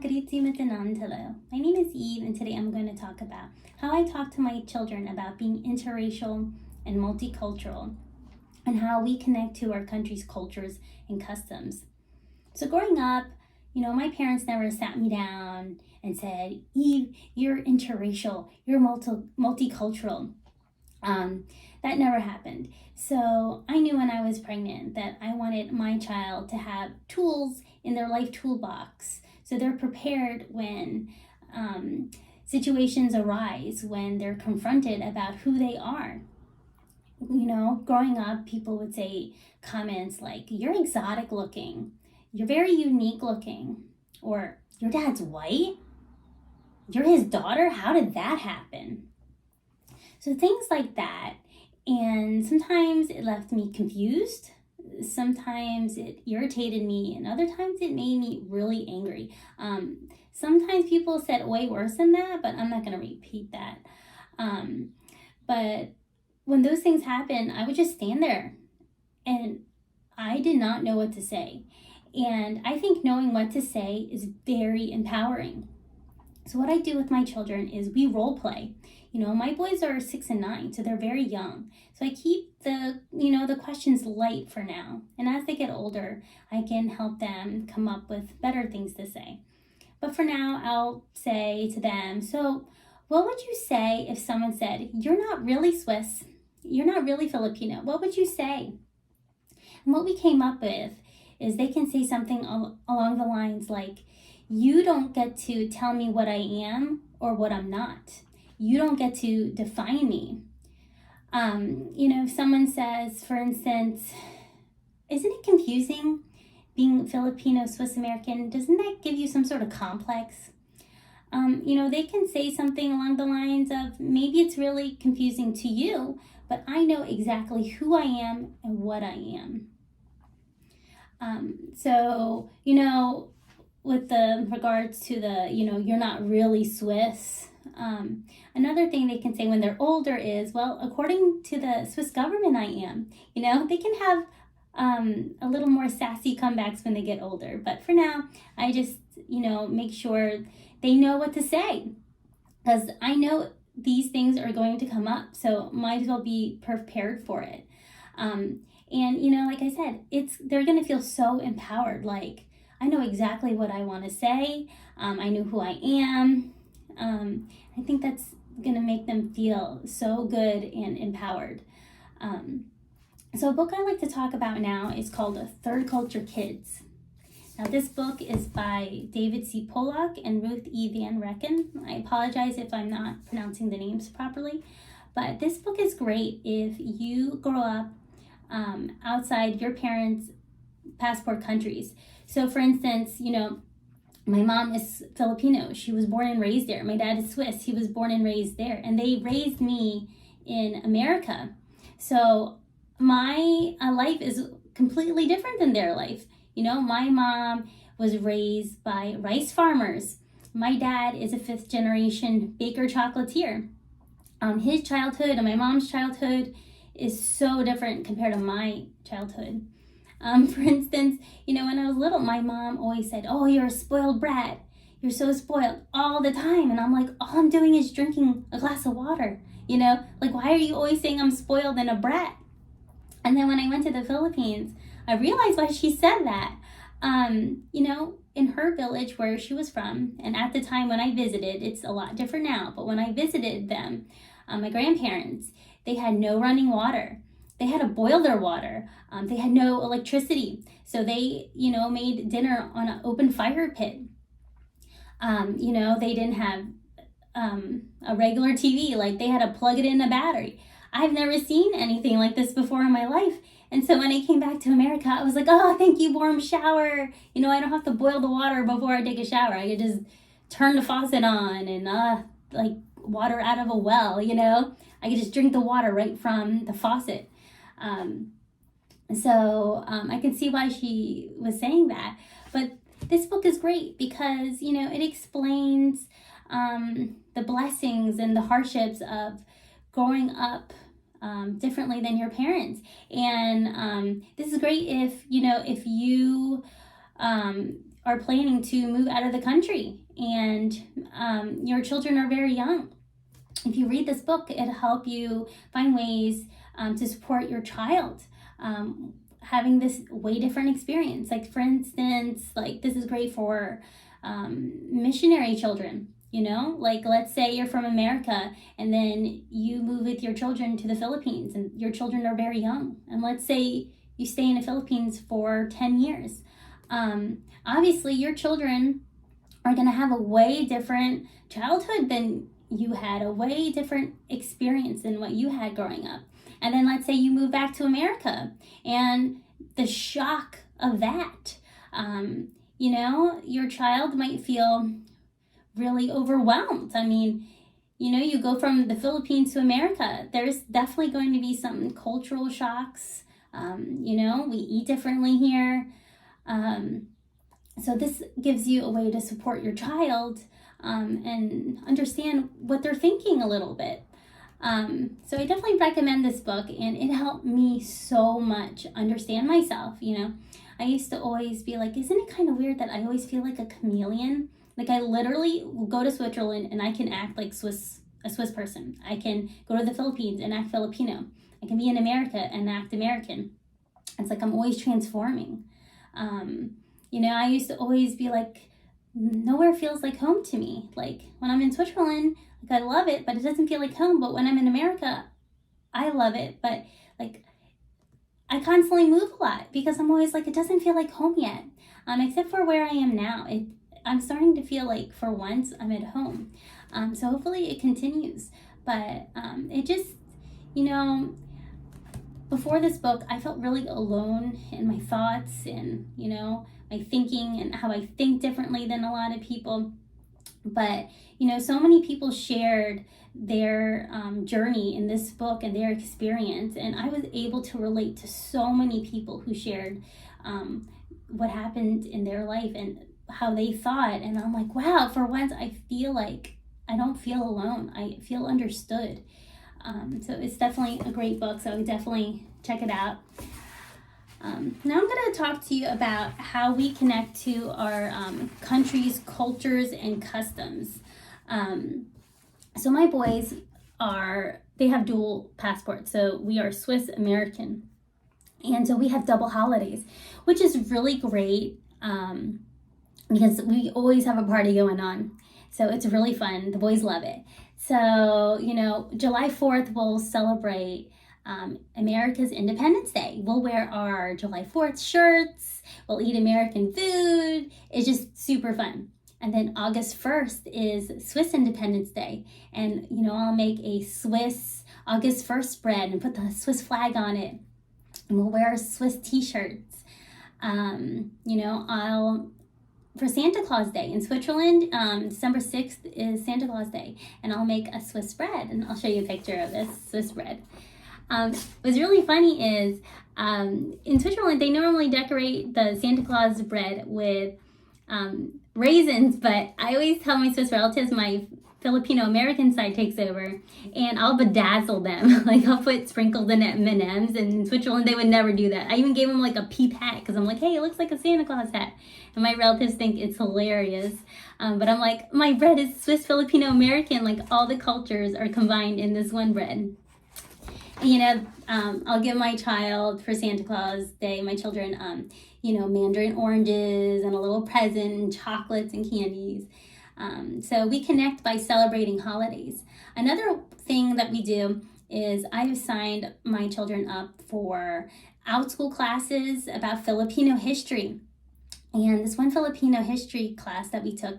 My name is Eve, and today I'm going to talk about how I talk to my children about being interracial and multicultural and how we connect to our country's cultures and customs. So growing up, my parents never sat me down and said, Eve, you're interracial, you're multicultural. That never happened. So I knew when I was pregnant that I wanted my child to have tools in their life toolbox so they're prepared when situations arise, when they're confronted about who they are. Growing up, people would say comments like, you're exotic looking, you're very unique looking, or your dad's white, you're his daughter, how did that happen? So things like that. And sometimes it left me confused. Sometimes it irritated me, and other times it made me really angry. Sometimes people said way worse than that, but I'm not going to repeat that. But when those things happen, I would just stand there and I did not know what to say. And I think knowing what to say is very empowering. So what I do with my children is we role play. My boys are 6 and 9, so they're very young. So I keep the questions light for now. And as they get older, I can help them come up with better things to say. But for now, I'll say to them, so what would you say if someone said, you're not really Swiss, you're not really Filipino? What would you say? And what we came up with is they can say something along the lines like, you don't get to tell me what I am or what I'm not. You don't get to define me. If someone says, for instance, isn't it confusing being Filipino, Swiss American? Doesn't that give you some sort of complex? They can say something along the lines of, maybe it's really confusing to you, but I know exactly who I am and what I am. With the regards to the, you're not really Swiss. Another thing they can say when they're older is, well, according to the Swiss government, I am. They can have a little more sassy comebacks when they get older. But for now, I just, make sure they know what to say. Because I know these things are going to come up, so might as well be prepared for it. Like I said, they're going to feel so empowered. Like, I know exactly what I want to say. I know who I am. I think that's going to make them feel so good and empowered. So a book I like to talk about now is called Third Culture Kids. Now this book is by David C. Pollock and Ruth E. Van Recken. I apologize if I'm not pronouncing the names properly, but this book is great if you grow up outside your parents' passport countries. So for instance, my mom is Filipino. She was born and raised there. My dad is Swiss. He was born and raised there. And they raised me in America. So my life is completely different than their life. My mom was raised by rice farmers. My dad is a 5th generation baker chocolatier. His childhood and my mom's childhood is so different compared to my childhood. For instance, when I was little, my mom always said, oh, you're a spoiled brat. You're so spoiled all the time. And I'm like, all I'm doing is drinking a glass of water. Why are you always saying I'm spoiled and a brat? And then when I went to the Philippines, I realized why she said that. In her village where she was from, and at the time when I visited, it's a lot different now, but when I visited them, my grandparents, they had no running water. They had to boil their water. They had no electricity. So they, made dinner on an open fire pit. They didn't have a regular TV. Like, they had to plug it in a battery. I've never seen anything like this before in my life. And so when I came back to America, I was like, oh, thank you, warm shower. I don't have to boil the water before I take a shower. I could just turn the faucet on and water out of a well, I could just drink the water right from the faucet. I can see why she was saying that. But this book is great because, it explains the blessings and the hardships of growing up differently than your parents. And this is great if you are planning to move out of the country and your children are very young. If you read this book, it'll help you find ways to support your child having this way different experience. Like, for instance, like, this is great for missionary children. You know, like, let's say you're from America and then you move with your children to the Philippines and your children are very young. And let's say you stay in the Philippines for 10 years. Obviously, your children are going to have a way different childhood than you had, a way different experience than what you had growing up. And then let's say you move back to America and the shock of that, you know, your child might feel really overwhelmed. I mean, you know, you go from the Philippines to America, there's definitely going to be some cultural shocks. You know, we eat differently here. So this gives you a way to support your child and understand what they're thinking a little bit. So I definitely recommend this book, and it helped me so much understand myself. You know, I used to always be like, isn't it kind of weird that I always feel like a chameleon? Like, I literally will go to Switzerland and I can act like a Swiss person. I can go to the Philippines and act Filipino. I can be in America and act American. It's like I'm always transforming. You know, I used to always be like, nowhere feels like home to me. Like, when I'm in Switzerland, like, I love it, but it doesn't feel like home. But when I'm in America, I love it, but like, I constantly move a lot because I'm always like, it doesn't feel like home yet. Except for where I am now. I'm starting to feel like, for once, I'm at home. So hopefully it continues. But it just, you know, before this book, I felt really alone in my thoughts and, you know, my thinking and how I think differently than a lot of people. But, you know, so many people shared their journey in this book and their experience. And I was able to relate to so many people who shared what happened in their life and how they thought. And I'm like, wow, for once, I feel like I don't feel alone. I feel understood. So it's definitely a great book. So definitely check it out. Now I'm going to talk to you about how we connect to our countries, cultures, and customs. So my boys they have dual passports. So we are Swiss American. And so we have double holidays, which is really great because we always have a party going on. So it's really fun. The boys love it. So, you know, July 4th, we'll celebrate America's Independence Day. We'll wear our July 4th shirts. We'll eat American food. It's just super fun. And then August 1st is Swiss Independence Day. And, you know, I'll make a Swiss August 1st spread and put the Swiss flag on it. And we'll wear Swiss t-shirts. You know, for Santa Claus Day in Switzerland, December 6th is Santa Claus Day. And I'll make a Swiss bread. And I'll show you a picture of this Swiss bread. What's really funny is in Switzerland, they normally decorate the Santa Claus bread with raisins, but I always tell my Swiss relatives my Filipino American side takes over, and I'll bedazzle them. Like, I'll put sprinkled in M&Ms, and in Switzerland, they would never do that. I even gave them like a peep hat because I'm like, hey, it looks like a Santa Claus hat. And my relatives think it's hilarious. But I'm like, my bread is Swiss Filipino American. Like, all the cultures are combined in this one bread. And, you know, I'll give my child for Santa Claus Day, my children, you know, mandarin oranges and a little present and chocolates and candies. So we connect by celebrating holidays. Another thing that we do is I've signed my children up for out-school classes about Filipino history. And this one Filipino history class that we took,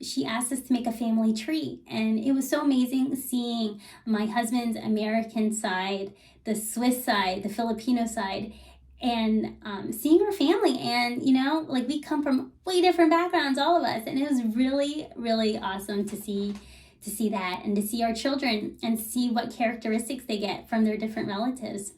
she asked us to make a family tree. And it was so amazing seeing my husband's American side, the Swiss side, the Filipino side, and seeing our family. And, you know, like, we come from way different backgrounds, all of us. And it was really, really awesome to see that and to see our children and see what characteristics they get from their different relatives.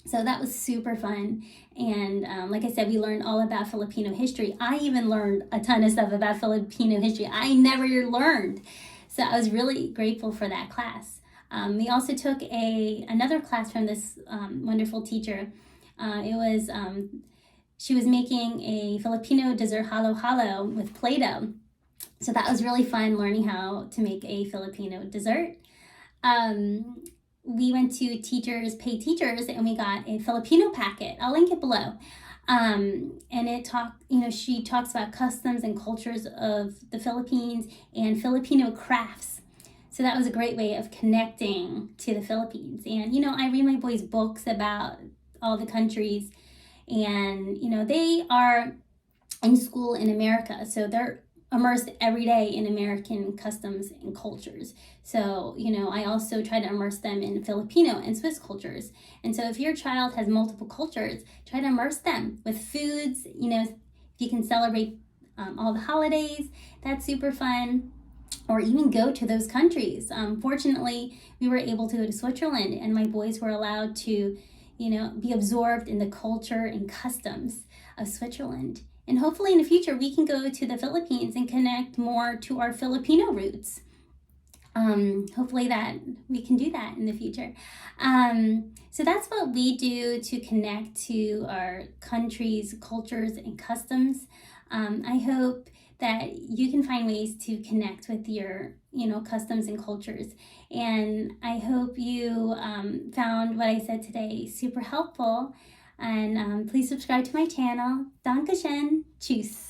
So that was super fun. And like I said, we learned all about Filipino history. I even learned a ton of stuff about Filipino history I never learned. So I was really grateful for that class. We also took another class from this wonderful teacher. It was she was making a Filipino dessert halo-halo with Play-Doh. So that was really fun, learning how to make a Filipino dessert. We went to Teachers Pay Teachers and we got a Filipino packet. I'll link it below. And she talks about customs and cultures of the Philippines and Filipino crafts. So that was a great way of connecting to the Philippines. And, I read my boys books about all the countries, and, they are in school in America. So they're immersed every day in American customs and cultures. So, I also try to immerse them in Filipino and Swiss cultures. And so if your child has multiple cultures, try to immerse them with foods. If you can celebrate all the holidays, that's super fun. Or even go to those countries. Fortunately, we were able to go to Switzerland, and my boys were allowed to, be absorbed in the culture and customs of Switzerland. And hopefully in the future, we can go to the Philippines and connect more to our Filipino roots. Hopefully that we can do that in the future. So that's what we do to connect to our countries, cultures, and customs. I hope that you can find ways to connect with your, customs and cultures. And I hope you found what I said today super helpful. And please subscribe to my channel. Dankeschön. Tschüss.